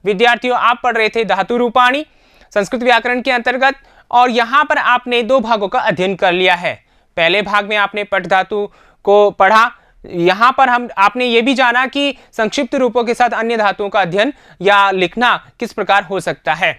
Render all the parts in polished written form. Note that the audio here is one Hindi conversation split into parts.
विद्यार्थियों, आप पढ़ रहे थे धातु रूपाणी संस्कृत व्याकरण के अंतर्गत, और यहाँ पर आपने 2 भागों का अध्ययन कर लिया है। पहले भाग में आपने पट धातु को पढ़ा, यहाँ पर आपने ये भी जाना कि संक्षिप्त रूपों के साथ अन्य धातुओं का अध्ययन या लिखना किस प्रकार हो सकता है।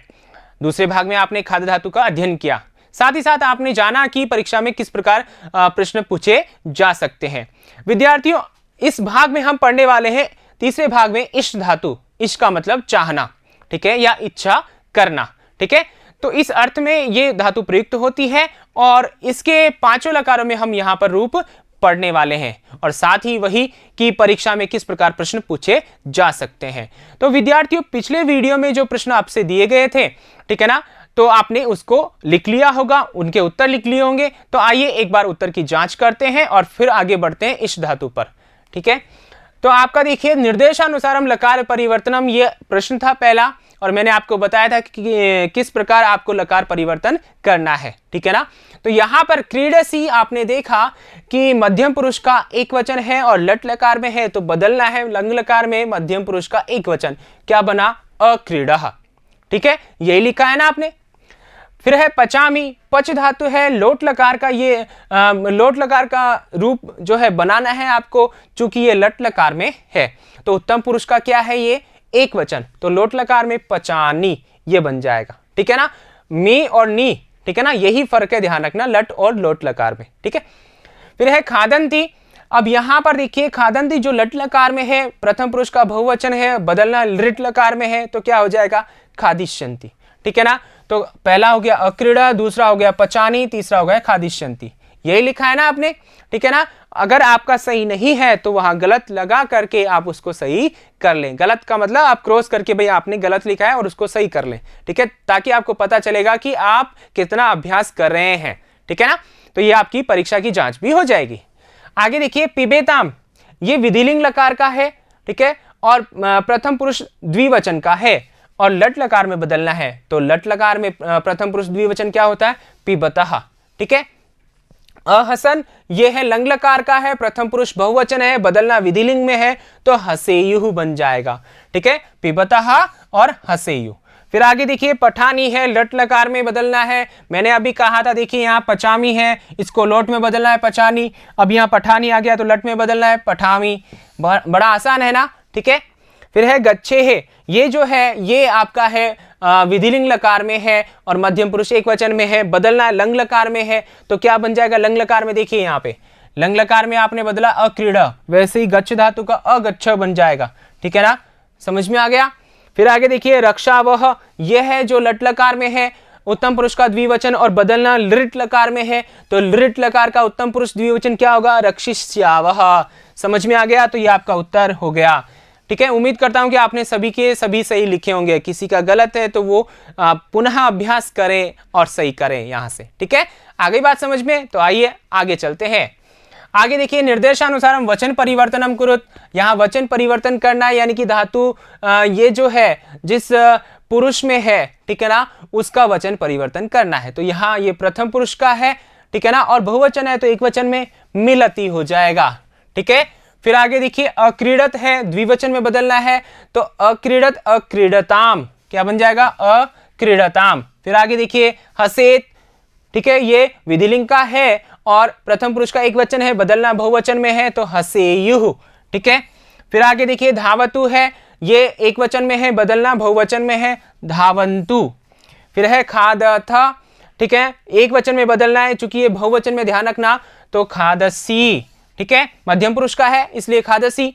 दूसरे भाग में आपने खाद्य धातु का अध्ययन किया, साथ ही साथ आपने जाना कि परीक्षा में किस प्रकार प्रश्न पूछे जा सकते हैं। विद्यार्थियों, इस भाग में हम पढ़ने वाले हैं तीसरे भाग में इष्ट धातु। इष्ट का मतलब चाहना, ठीक है, या इच्छा करना, ठीक है। तो इस अर्थ में ये धातु प्रयुक्त होती है और इसके 5 लकारों में हम यहाँ पर रूप पढ़ने वाले हैं, और साथ ही वही कि परीक्षा में किस प्रकार प्रश्न पूछे जा सकते हैं। तो विद्यार्थियों, पिछले वीडियो में जो प्रश्न आपसे दिए गए थे, ठीक है ना, तो आपने उसको लिख लिया होगा, उनके उत्तर लिख लिए होंगे। तो आइए एक बार उत्तर की जांच करते हैं और फिर आगे बढ़ते हैं इष्ट धातु पर, ठीक है। तो आपका देखिए, निर्देशानुसारम लकार परिवर्तनम, ये प्रश्न था पहला, और मैंने आपको बताया था कि किस प्रकार आपको लकार परिवर्तन करना है, ठीक है ना। तो यहाँ पर क्रीडसी आपने देखा कि मध्यम पुरुष का एक वचन है और लट लकार में है, तो बदलना है लंग लकार में मध्यम पुरुष का एक वचन, क्या बना, अक्रीडः, ठीक है, यही लिखा है ना आपने। फिर है पचामी, पच धातु है, लोट लकार का, ये लोट लकार का रूप जो है बनाना है आपको, चूंकि ये लट लकार में है। तो उत्तम पुरुष का क्या है, ये एक वचन, तो लोट लकार में पचानी ये बन जाएगा, ठीक है ना। मी और नी, ठीक है ना, यही फर्क है, ध्यान रखना, लट और लोट लकार में, ठीक है। फिर है खादंती। अब यहां पर देखिए, खादंती जो लट लकार में है, प्रथम पुरुष का बहुवचन है, बदलना लिट लकार में है, तो क्या हो जाएगा, खादिष्यन्ति, ठीक है ना। तो पहला हो गया अक्रीड़ा, दूसरा हो गया पचानी, तीसरा हो गया खादिष्यन्ति, यही लिखा है ना आपने, ठीक है ना। अगर आपका सही नहीं है तो वहां गलत लगा करके आप उसको सही कर लें। गलत का मतलब आप क्रॉस करके भाई आपने गलत लिखा है और उसको सही कर लें, ठीक है, ताकि आपको पता चलेगा कि आप कितना अभ्यास कर रहे हैं, ठीक है ना। तो ये आपकी परीक्षा की जांच भी हो जाएगी। आगे देखिए, पिबेताम, ये विधिलिंग लकार का है, ठीक है, और प्रथम पुरुष द्विवचन का है और लट लकार में बदलना है। तो लट लकार में प्रथम पुरुष द्विवचन क्या होता है, पिबतः, ठीक है। अहसन, ये है लंग लकार का है, प्रथम पुरुष बहुवचन है, बदलना विधिलिंग में है, तो हसेयु बन जाएगा, ठीक है, पिबतः और हसेयु। फिर आगे देखिए, पठानी है, लट लकार में बदलना है, मैंने अभी कहा था, देखिए यहाँ पचामी है, इसको लोट में बदलना है पचानी, अब यहाँ पठानी आ गया तो लट में बदलना है पठामी, बड़ा आसान है ना, ठीक है। फिर है गच्छे है, ये जो है ये आपका है विधिलिंग लकार में है और मध्यम पुरुष एक वचन में है, बदलना है लंग लकार में है, तो क्या बन जाएगा, लंग लकार में देखिए यहाँ पे लंग लकार में आपने बदला अक्रीड़ा, वैसे ही गच्छ धातु का अगच्छ बन जाएगा, ठीक है ना, समझ में आ गया। फिर आगे देखिए, रक्षावह, यह है जो लट लकार में है, उत्तम पुरुष का द्विवचन और बदलना लिट लकार में है, तो लिट लकार का उत्तम पुरुष द्विवचन क्या होगा, रक्षिष्यावह, समझ में आ गया। तो ये आपका उत्तर हो गया, ठीक है। उम्मीद करता हूं कि आपने सभी के सभी सही लिखे होंगे, किसी का गलत है तो वो पुनः अभ्यास करें और सही करें यहां से, ठीक है। आगे बात समझ में, तो आइए आगे चलते हैं। आगे देखिए, निर्देशानुसारम वचन परिवर्तनम कुरुत, यहाँ वचन परिवर्तन करना है, यानी कि धातु ये जो है जिस पुरुष में है, ठीक है ना, उसका वचन परिवर्तन करना है। तो यहाँ ये प्रथम पुरुष का है, ठीक है ना, और बहुवचन है तो एक वचन में मिलती हो जाएगा, ठीक है। फिर आगे देखिए, अक्रीडत है, द्विवचन में बदलना है, तो अक्रीडत अक्रीडताम, क्या बन जाएगा, अक्रीडताम। फिर आगे देखिए, हसेत, ठीक है, ये विधिलिंग का है और प्रथम पुरुष का एक वचन है, बदलना बहुवचन में है, तो हसेयुः, ठीक है। फिर आगे देखिए, धावतु है, ये एक वचन में है, बदलना बहुवचन में है, धावन्तु। फिर है खादथ, ठीक है, एक वचन में बदलना है, चूंकि ये बहुवचन में ध्यान रखना, तो खादसी, ठीक है, मध्यम पुरुष का है इसलिए खादसी।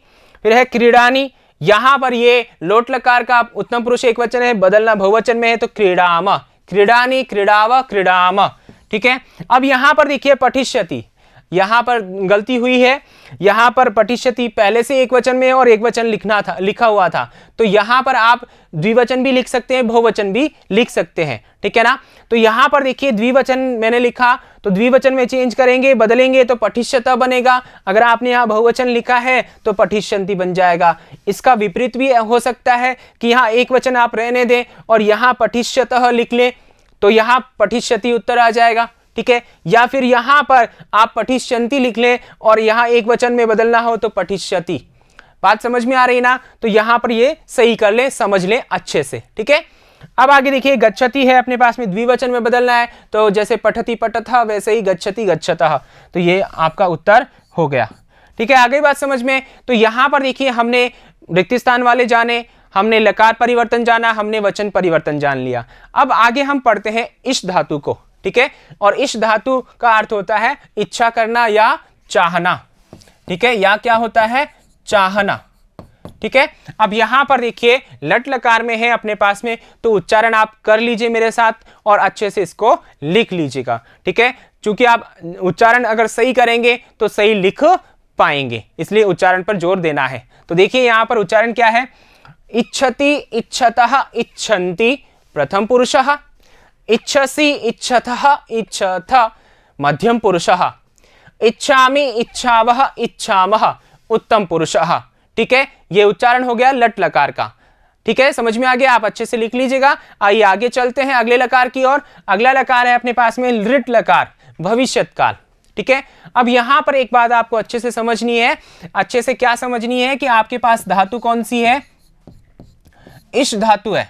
फिर है क्रीडानी, यहां पर ये लोट लकार का उत्तम पुरुष एक वचन है, बदलना बहुवचन में है, तो क्रीडाम, क्रीडानी, क्रीडाव, क्रीडाम, ठीक है। अब यहां पर देखिए पठिष्यति, यहां पर गलती हुई है, यहां पर पठिष्यति पहले से एक वचन में और एक वचन लिखा हुआ था, तो यहां पर आप द्विवचन भी लिख सकते हैं, बहुवचन भी लिख सकते हैं, ठीक है ना। तो यहां पर देखिए द्विवचन मैंने लिखा, तो द्विवचन में चेंज करेंगे, बदलेंगे तो पठिष्यत बनेगा। अगर आपने यहाँ बहुवचन लिखा है तो पठिष्यन्ति बन जाएगा। इसका विपरीत भी हो सकता है कि यहाँ एक वचन आप रहने दें और यहाँ पठिष्यतः लिख लें, तो यहाँ पठिष्यति उत्तर आ जाएगा, ठीक है। या फिर यहां पर आप पठिष्यन्ति लिख लें और यहां एक वचन में बदलना हो तो पठिष्यति। बात समझ में आ रही ना? तो यहां पर ये सही कर लें, समझ लें अच्छे से, ठीक है। अब आगे देखिए, गच्छति है अपने पास में, द्विवचन में बदलना है, तो जैसे पठति पठतः वैसे ही गच्छति गच्छतः, तो ये आपका उत्तर हो गया, ठीक है। आगे बात समझ में, तो यहां पर देखिए हमने रिक्त स्थान वाले जाने, हमने लकार परिवर्तन जाना, हमने वचन परिवर्तन जान लिया। अब आगे हम पढ़ते हैं इश धातु को, ठीक है। और इश धातु का अर्थ होता है इच्छा करना या चाहना, ठीक है, या क्या होता है, चाहना, ठीक है। अब यहां पर देखिए लट लकार में है अपने पास में, तो उच्चारण आप कर लीजिए मेरे साथ और अच्छे से इसको लिख लीजिएगा, ठीक है। क्योंकि आप उच्चारण अगर सही करेंगे तो सही लिख पाएंगे, इसलिए उच्चारण पर जोर देना है। तो देखिए यहां पर उच्चारण क्या है, इच्छति इच्छतः इच्छन्ति प्रथम पुरुषः, इच्छसि इच्छतः इच्छथ मध्यम पुरुषः, इच्छामि इच्छावः इच्छामः उत्तम पुरुषः, ठीक है। ये उच्चारण हो गया लट लकार का, ठीक है, समझ में आ गया, आप अच्छे से लिख लीजिएगा। आइए आगे चलते हैं अगले लकार की ओर। अगला लकार है अपने पास में लृट लकार, भविष्यत काल, ठीक है। अब यहां पर एक बात आपको अच्छे से समझनी है, अच्छे से क्या समझनी है कि आपके पास धातु कौन सी है, इश धातु है,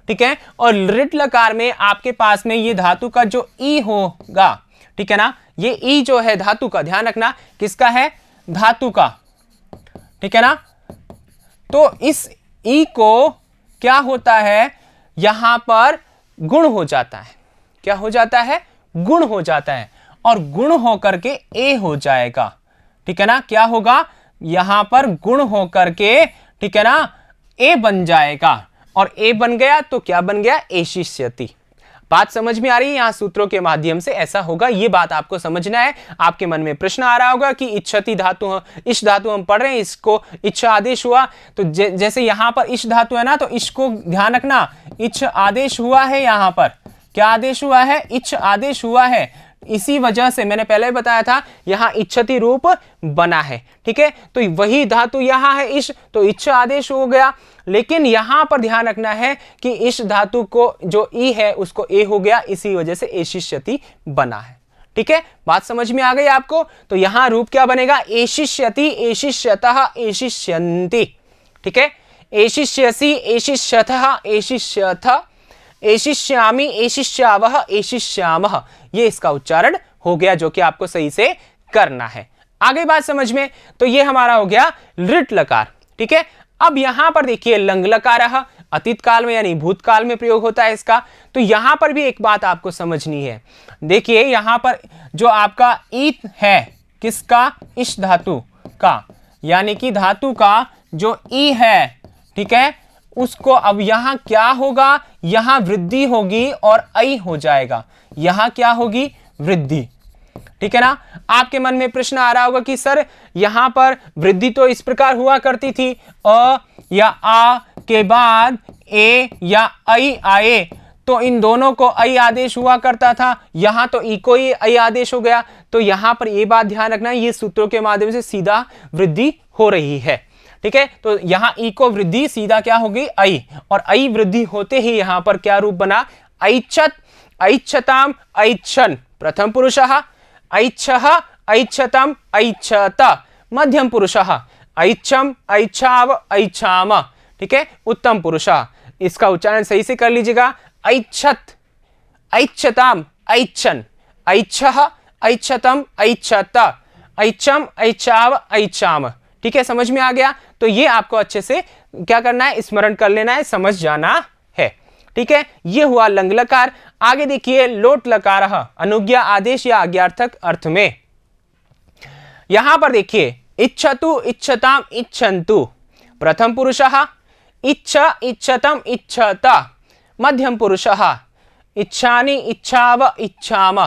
ठीक है। और लृट लकार में आपके पास में ये धातु का जो ई होगा, ठीक है ना, ये ई जो है धातु का, ध्यान रखना किसका है, धातु का, ठीक है ना। तो इस ई को क्या होता है, यहां पर गुण हो जाता है, क्या हो जाता है, गुण हो जाता है, और गुण होकर के ए हो जाएगा, ठीक है ना। क्या होगा, यहां पर गुण होकर के, ठीक है ना, ए बन जाएगा, और ए बन गया तो क्या बन गया, एशिष्यति। बात समझ में आ रही है, यहां सूत्रों के माध्यम से ऐसा होगा, ये बात आपको समझना है। आपके मन में प्रश्न आ रहा होगा कि इच्छति धातु, इश धातु हम पढ़ रहे हैं, इसको इच्छा आदेश हुआ, तो जैसे यहां पर इश धातु है ना, तो इश को ध्यान रखना, इच्छ आदेश हुआ है, यहां पर क्या आदेश हुआ है, इच्छ आदेश हुआ है, इसी वजह से मैंने पहले बताया था यहां इच्छति रूप बना है, ठीक है। तो वही धातु यहां है इश, तो इच्छा आदेश हो गया, लेकिन यहां पर ध्यान रखना है कि इश धातु को जो ई है उसको ए हो गया, इसी वजह से एशिष्यति बना है, ठीक है। बात समझ में आ गई आपको। तो यहां रूप क्या बनेगा, एशिष्यति एशिष्यतः एशिष्यन्ति, ठीक है, एशिष्यसि एशिष्यतः एशिष्यथ, एशिष्यामि एशिष्यावः एशिष्यामः, ये इसका उच्चारण हो गया, जो कि आपको सही से करना है। आगे बात समझ में, तो ये हमारा हो गया लृट लकार, ठीक है। अब यहां पर देखिए लंग लकारः, अतीत काल में यानी भूतकाल में प्रयोग होता है इसका। तो यहां पर भी एक बात आपको समझनी है, देखिए यहां पर जो आपका ई है किसका, इश धातु का, यानी कि धातु का जो ई है, ठीक है, उसको अब यहां क्या होगा, यहां वृद्धि होगी और ऐ हो जाएगा, यहां क्या होगी, वृद्धि, ठीक है ना। आपके मन में प्रश्न आ रहा होगा कि सर यहां पर वृद्धि तो इस प्रकार हुआ करती थी, अ या आ के बाद ए या ऐ आए, तो इन दोनों को ऐ आदेश हुआ करता था, यहां तो ई को ही ऐ आदेश हो गया। तो यहां पर ये बात ध्यान रखना, ये सूत्रों के माध्यम से सीधा वृद्धि हो रही है, ठीक है। तो यहां ई को वृद्धि सीधा क्या होगी, ऐ, और ऐ वृद्धि होते ही यहां पर क्या रूप बना, ऐच्छत ऐच्छताम ऐच्छन प्रथम पुरुषः, ऐच्छः ऐच्छतम ऐच्छत मध्यम पुरुषः, ऐच्छम ऐच्छाव ऐच्छाम, ठीक है, उत्तम पुरुषः। इसका उच्चारण सही से कर लीजिएगा, ऐच्छत ऐच्छताम ऐच्छन, ऐच्छः ऐच्छतम ऐच्छत, ऐच्छम ऐच्छाव ऐच्छाम, ठीक है, समझ में आ गया। तो ये आपको अच्छे से क्या करना है, स्मरण कर लेना है, समझ जाना है, ठीक है। ये हुआ लंग लकार। आगे देखिए लोट लकार, अनुज्ञा आदेश या आज्ञार्थक अर्थ में। यहां पर देखिए इच्छतु इच्छताम इच्छन्तु प्रथम पुरुषः, इच्छा इच्छतम इच्छत मध्यम पुरुषः, इच्छानि इच्छाव इच्छाम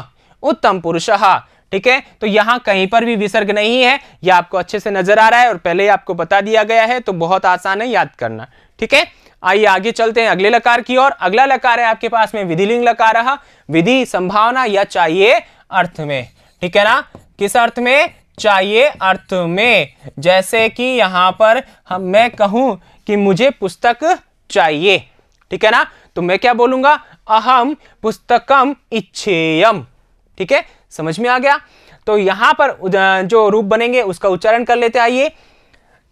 उत्तम पुरुषः, ठीक है। तो यहां कहीं पर भी विसर्ग नहीं है, यह आपको अच्छे से नजर आ रहा है और पहले ही आपको बता दिया गया है, तो बहुत आसान है याद करना, ठीक है। आइए आगे चलते हैं अगले लकार की ओर। अगला लकार है आपके पास में विधिलिंग लकार, विधि संभावना या चाहिए अर्थ में, ठीक है ना, किस अर्थ में, चाहिए अर्थ में। जैसे कि यहां पर मैं कहूं कि मुझे पुस्तक चाहिए, ठीक है ना, तो मैं क्या बोलूंगा, अहम पुस्तकम इच्छेयम, ठीक है, समझ में आ गया। तो यहां पर जो रूप बनेंगे उसका उच्चारण कर लेते आइए,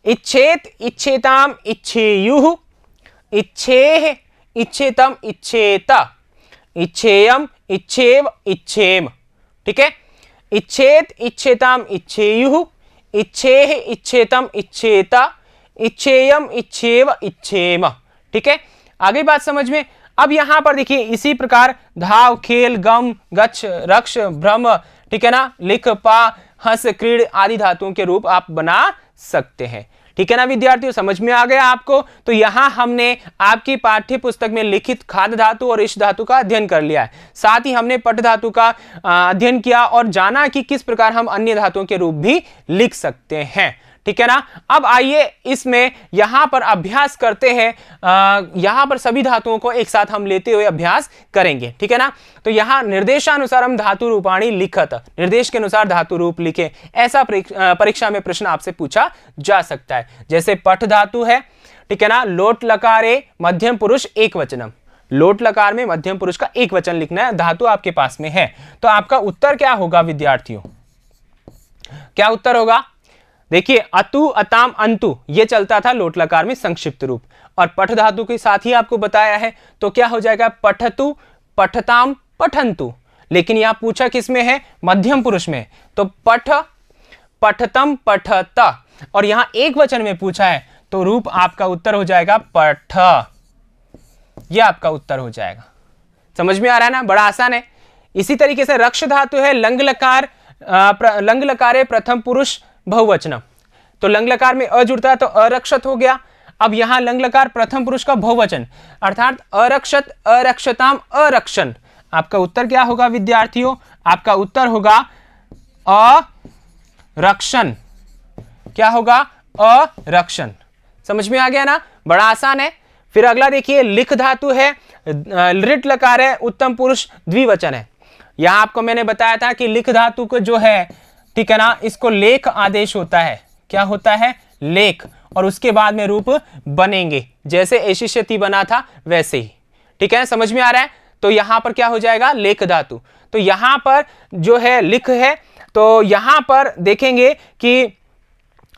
इच्छेत इच्छेताम इच्छेयुः, इच्छेः इच्छेतम इच्छेत, इच्छेयम इच्छेव इच्छेम। ठीक है, इच्छेत इच्छेताम इच्छेयुः, इच्छेः इच्छेतम इच्छेत, इच्छेयम इच्छेव इच्छेम। ठीक है, आगे बात समझ में। अब यहां पर देखिए इसी प्रकार धाव, खेल, गम, गच्छ, रक्ष, भ्रम, ठीक है ना, लिख, पा, हंस, क्रीड़ आदि धातुओं के रूप आप बना सकते हैं। ठीक है ना विद्यार्थियों, समझ में आ गया आपको। तो यहां हमने आपकी पाठ्य पुस्तक में लिखित खाद धातु और ईश धातु का अध्ययन कर लिया है। साथ ही हमने पट धातु का अध्ययन किया और जाना कि किस प्रकार हम अन्य धातुओं के रूप भी लिख सकते हैं। ठीक है ना। अब आइए इसमें यहां पर अभ्यास करते हैं। यहां पर सभी धातुओं को एक साथ हम लेते हुए अभ्यास करेंगे। ठीक है ना। तो यहां निर्देशानुसार हम धातु रूपाणी लिखत, निर्देश के अनुसार धातु रूप लिखें, ऐसा परीक्षा में प्रश्न आपसे पूछा जा सकता है। जैसे पठ धातु है, ठीक है ना, लोट लकारे मध्यम पुरुष एक वचनम, लोट लकार में मध्यम पुरुष का एक वचन लिखना है, धातु आपके पास में है। तो आपका उत्तर क्या होगा विद्यार्थियों, क्या उत्तर होगा? देखिए अतु, अताम, अंतु ये चलता था लोट लकार में संक्षिप्त रूप, और पठ धातु के साथ ही आपको बताया है। तो क्या हो जाएगा? पठतु, पठताम, पठंतु। लेकिन यहां पूछा किसमें है? मध्यम पुरुष में। तो पठ, पठतम, पठत, और यहां एक वचन में पूछा है, तो रूप आपका उत्तर हो जाएगा पठ। यह आपका उत्तर हो जाएगा। समझ में आ रहा है ना, बड़ा आसान है। इसी तरीके से रक्ष धातु है, लंग लकार, लंग लकारे प्रथम पुरुष बहुवचनम। तो लंग लकार में अ जुड़ता है तो अरक्षत हो गया। अब यहां लंग लकार प्रथम पुरुष का बहुवचन, अर्थात अरक्षत, अरक्षताम, अरक्षण। आपका उत्तर क्या होगा विद्यार्थियों? आपका उत्तर होगा अरक्षण। क्या होगा? अरक्षण। समझ में आ गया ना, बड़ा आसान है। फिर अगला देखिए, लिख धातु है, लिट लकार है, उत्तम पुरुष द्विवचन है। यहां आपको मैंने बताया था कि लिख धातु को जो है, ठीक है ना, इसको लेख आदेश होता है। क्या होता है? लेख, और उसके बाद में रूप बनेंगे, जैसे एशिष्यति बना था वैसे ही। ठीक है, समझ में आ रहा है। तो यहां पर क्या हो जाएगा? लेख धातु। तो यहां पर जो है लिख है, तो यहां पर देखेंगे कि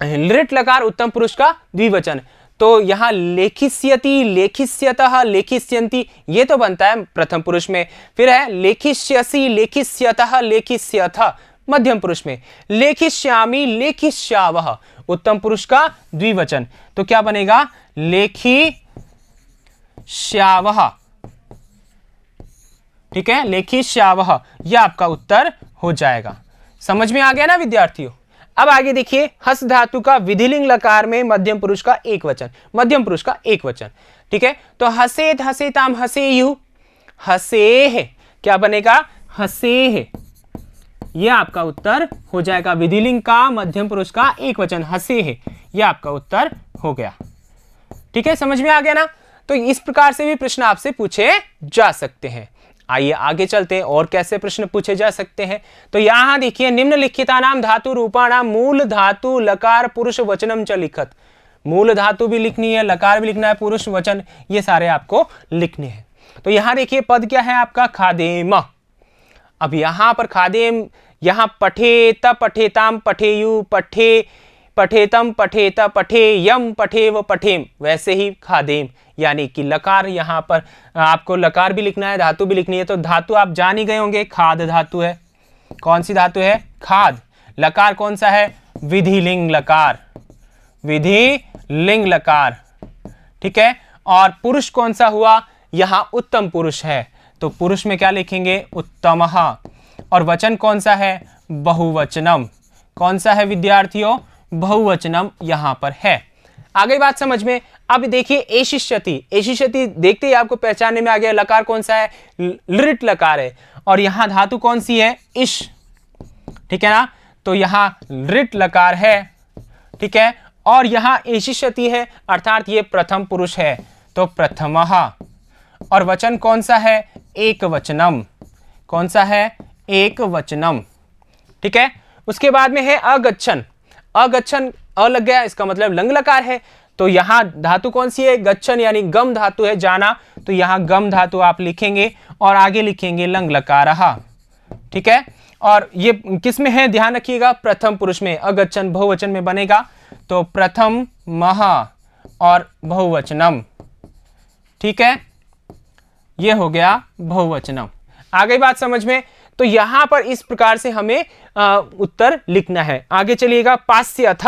लिट लकार उत्तम पुरुष का द्विवचन, तो यहां लेखिष्यति, लेखिष्यतः, लेखिष्यन्ति ये तो बनता है प्रथम पुरुष में। फिर है लेखिष्यसि, लेखिष्यतः, लेखिष्यथ मध्यम पुरुष में। लेखिष्यामि, लेखिष्यावः उत्तम पुरुष का द्विवचन, तो क्या बनेगा? लेखिष्यावः। ठीक है, लेखिष्यावः, यह आपका उत्तर हो जाएगा। समझ में आ गया ना विद्यार्थियों। अब आगे देखिए, हस धातु का विधिलिंग लकार में मध्यम पुरुष का एक वचन, मध्यम पुरुष का एक वचन। ठीक है, तो हसेत, हसेताम, हसेयु, हसेह, क्या बनेगा? हसेह। यह आपका उत्तर हो जाएगा। विधिलिंग का मध्यम पुरुष का एक वचन हसेह, यह आपका उत्तर हो गया। ठीक है, समझ में आ गया ना। तो इस प्रकार से भी प्रश्न आपसे पूछे जा सकते हैं। आइए आगे चलते हैं और कैसे प्रश्न पूछे जा सकते हैं। तो यहां देखिए, निम्नलिखितानाम धातु रूपाणाम मूल धातु लकार पुरुष वचनम च लिखत। मूल धातु भी लिखनी है, लकार भी लिखना है, पुरुष वचन ये सारे आपको लिखने हैं। तो यहां देखिए पद क्या है आपका? खादेम। अब यहां पर खादेम, यहां पठेत, पठेताम, पठेयु, पठे, पठेतम, पठेत, पठेयम, पठेव, पठेम, वैसे ही खादेम, यानी कि लकार यहां पर आपको लकार भी लिखना है, धातु भी लिखनी है। तो धातु आप जान ही गए होंगे, खाद धातु है। कौन सी धातु है? खाद। लकार कौन सा है? विधिलिंग लकार, विधिलिंग लकार। ठीक है, और पुरुष कौन सा हुआ? यहां उत्तम पुरुष है, तो पुरुष में क्या लिखेंगे? उत्तमः। और वचन कौन सा है? बहुवचनम। कौन सा है विद्यार्थियों? बहुवचनम यहां पर है। आगे बात समझ में। अब देखिए एशिष्यति, एशिष्यति देखते ही आपको पहचानने में आ गया, लकार कौन सा है? लिट लकार है, और यहां धातु कौन सी है? इश। ठीक है ना, तो यहां लिट लकार है। ठीक है, और यहां एशिष्यति है, अर्थात ये प्रथम पुरुष है, तो प्रथमः। और वचन कौन सा है? एक वचनम। कौन सा है? एक वचनम। ठीक है, उसके बाद में है अगच्छन। अगच्छन, अ लग गया, इसका मतलब लंग लकार है। तो यहां धातु कौन सी है? गच्छन, यानी गम धातु है, जाना। तो यहां गम धातु आप लिखेंगे और आगे लिखेंगे लंग लकारः। ठीक है, और ये किस में है? ध्यान रखिएगा, प्रथम पुरुष में। अगच्छन बहुवचन में बनेगा, तो प्रथम मह और बहुवचनम, ठीक है, ये हो गया बहुवचनम। आ गई बात समझ में? तो यहां पर इस प्रकार से हमें उत्तर लिखना है। आगे चलिएगा, पास्यथ।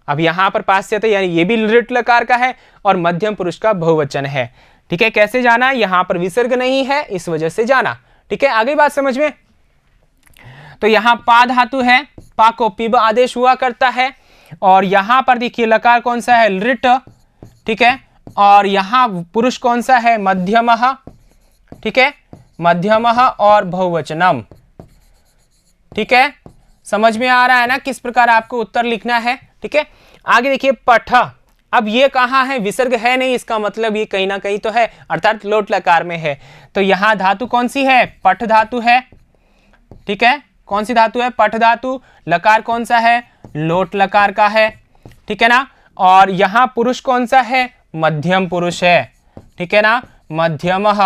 अब यहां पर पास्यथ यानी ये भी लृट लकार का है और मध्यम पुरुष का बहुवचन है, ठीक है। कैसे जाना? यहां पर विसर्ग नहीं है, इस वजह से जाना, ठीक है। आगे बात समझ में? तो यहां पा धातु है, पा को पिब आदेश हुआ करता है, और यहां पर देखिए लकार कौन सा है? लृट, ठीक है। और यहां पुरुष कौन सा है? मध्यमः, ठीक है, मध्यमः और बहुवचनम, ठीक है। समझ में आ रहा है ना किस प्रकार आपको उत्तर लिखना है, ठीक है। आगे देखिए पठ। अब ये कहां है? विसर्ग है नहीं, इसका मतलब ये कहीं ना कहीं तो है, अर्थात लोट लकार में है। तो यहां धातु कौन सी है? पठ धातु है, ठीक है। कौन सी धातु है? पठ धातु। लकार कौन सा है? लोट लकार का है, ठीक है ना। और यहां पुरुष कौन सा है? मध्यम पुरुष है, ठीक है ना, मध्यमः।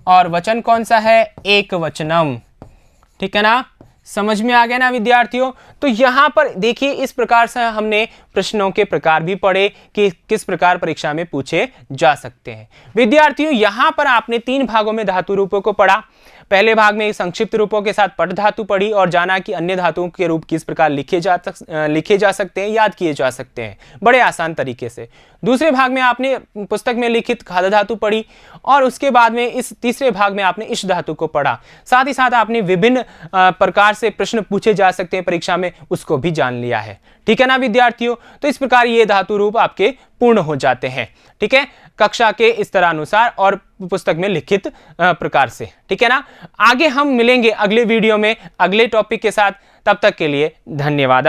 और वचन कौन सा है? एक वचनम, ठीक है ना। समझ में आ गया ना विद्यार्थियों? तो यहां पर देखिए इस प्रकार से हमने प्रश्नों के प्रकार भी पढ़े कि किस प्रकार परीक्षा में पूछे जा सकते हैं। विद्यार्थियों यहां पर आपने 3 भागों में धातु रूपों को पढ़ा। पहले भाग में संक्षिप्त रूपों के साथ पठ धातु पढ़ी और जाना कि अन्य धातुओं के रूप किस प्रकार लिखे जा सकते हैं, याद किए जा सकते हैं बड़े आसान तरीके से। दूसरे भाग में आपने पुस्तक में लिखित खाद धातु पढ़ी और उसके बाद में इस तीसरे भाग में आपने इश धातु को पढ़ा। साथ ही साथ आपने विभिन्न प्रकार से प्रश्न पूछे जा सकते हैं परीक्षा में, उसको भी जान लिया है, ठीक है ना विद्यार्थियों। तो इस प्रकार ये धातु रूप आपके पूर्ण हो जाते हैं, ठीक है, कक्षा के इस तरह अनुसार और पुस्तक में लिखित प्रकार से, ठीक है ना। आगे हम मिलेंगे अगले वीडियो में अगले टॉपिक के साथ, तब तक के लिए धन्यवाद।